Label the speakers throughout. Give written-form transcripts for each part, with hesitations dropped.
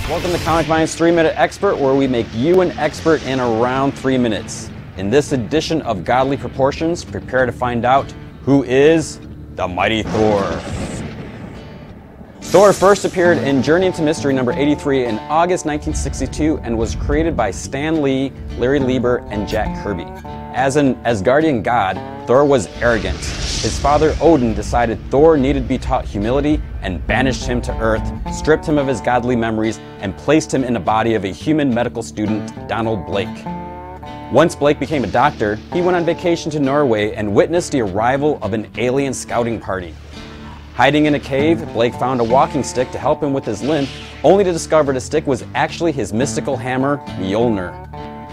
Speaker 1: Welcome to Comic Mind's 3-Minute Expert, where we make you an expert in around 3 minutes. In this edition of Godly Proportions, prepare to find out who is the mighty Thor. Thor first appeared in Journey into Mystery number 83 in August 1962 and was created by Stan Lee, Larry Lieber, and Jack Kirby. As an Asgardian god, Thor was arrogant. His father Odin decided Thor needed to be taught humility and banished him to Earth, stripped him of his godly memories, and placed him in the body of a human medical student, Donald Blake. Once Blake became a doctor, he went on vacation to Norway and witnessed the arrival of an alien scouting party. Hiding in a cave, Blake found a walking stick to help him with his limp, only to discover the stick was actually his mystical hammer, Mjolnir.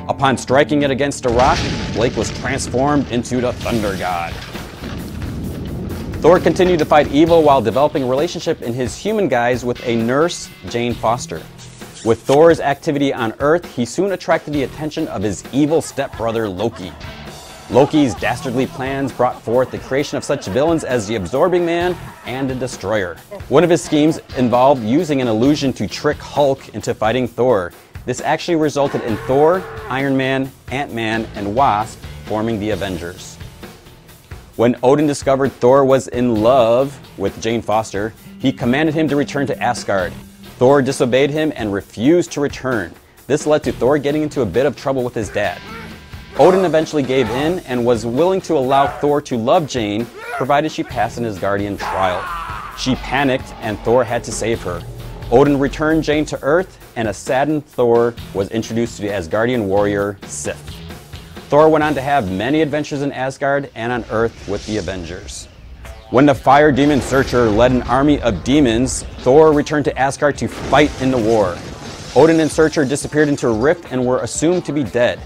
Speaker 1: Upon striking it against a rock, Blake was transformed into the Thunder God. Thor continued to fight evil while developing a relationship in his human guise with a nurse, Jane Foster. With Thor's activity on Earth, he soon attracted the attention of his evil stepbrother Loki. Loki's dastardly plans brought forth the creation of such villains as the Absorbing Man and the Destroyer. One of his schemes involved using an illusion to trick Hulk into fighting Thor. This actually resulted in Thor, Iron Man, Ant-Man, and Wasp forming the Avengers. When Odin discovered Thor was in love with Jane Foster, he commanded him to return to Asgard. Thor disobeyed him and refused to return. This led to Thor getting into a bit of trouble with his dad. Odin eventually gave in and was willing to allow Thor to love Jane, provided she passed an Asgardian trial. She panicked and Thor had to save her. Odin returned Jane to Earth, and a saddened Thor was introduced to the Asgardian warrior, Sif. Thor went on to have many adventures in Asgard and on Earth with the Avengers. When the fire demon Searcher led an army of demons, Thor returned to Asgard to fight in the war. Odin and Searcher disappeared into a rift and were assumed to be dead.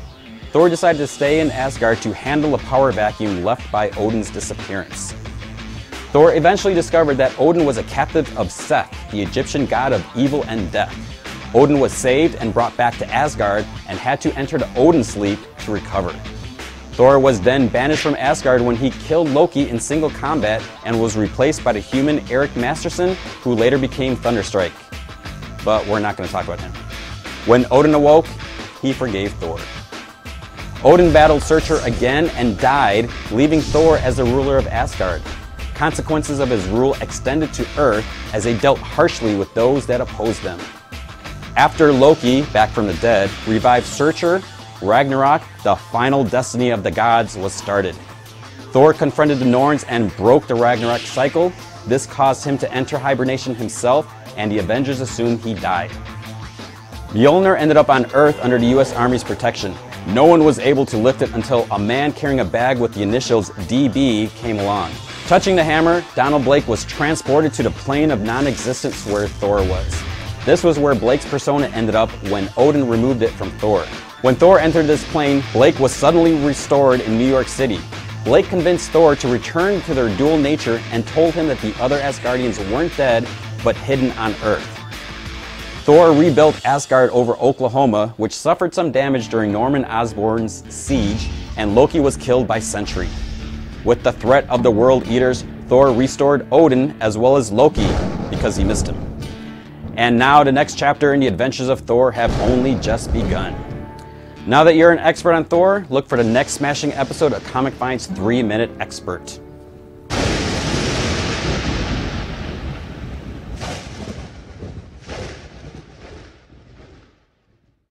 Speaker 1: Thor decided to stay in Asgard to handle the power vacuum left by Odin's disappearance. Thor eventually discovered that Odin was a captive of Seth, the Egyptian god of evil and death. Odin was saved and brought back to Asgard and had to enter the Odin sleep to recover. Thor was then banished from Asgard when he killed Loki in single combat and was replaced by the human Eric Masterson, who later became Thunderstrike. But we're not going to talk about him. When Odin awoke, he forgave Thor. Odin battled Searcher again and died, leaving Thor as the ruler of Asgard. Consequences of his rule extended to Earth as they dealt harshly with those that opposed them. After Loki, back from the dead, revived Searcher, Ragnarok, the final destiny of the gods, was started. Thor confronted the Norns and broke the Ragnarok cycle. This caused him to enter hibernation himself, and the Avengers assumed he died. Mjolnir ended up on Earth under the US Army's protection. No one was able to lift it until a man carrying a bag with the initials DB came along. Touching the hammer, Donald Blake was transported to the plane of non-existence where Thor was. This was where Blake's persona ended up when Odin removed it from Thor. When Thor entered this plane, Blake was suddenly restored in New York City. Blake convinced Thor to return to their dual nature and told him that the other Asgardians weren't dead, but hidden on Earth. Thor rebuilt Asgard over Oklahoma, which suffered some damage during Norman Osborn's siege, and Loki was killed by Sentry. With the threat of the World Eaters, Thor restored Odin as well as Loki because he missed him. And now the next chapter in the adventures of Thor have only just begun. Now that you're an expert on Thor, look for the next smashing episode of Comic Mind's 3-Minute Expert.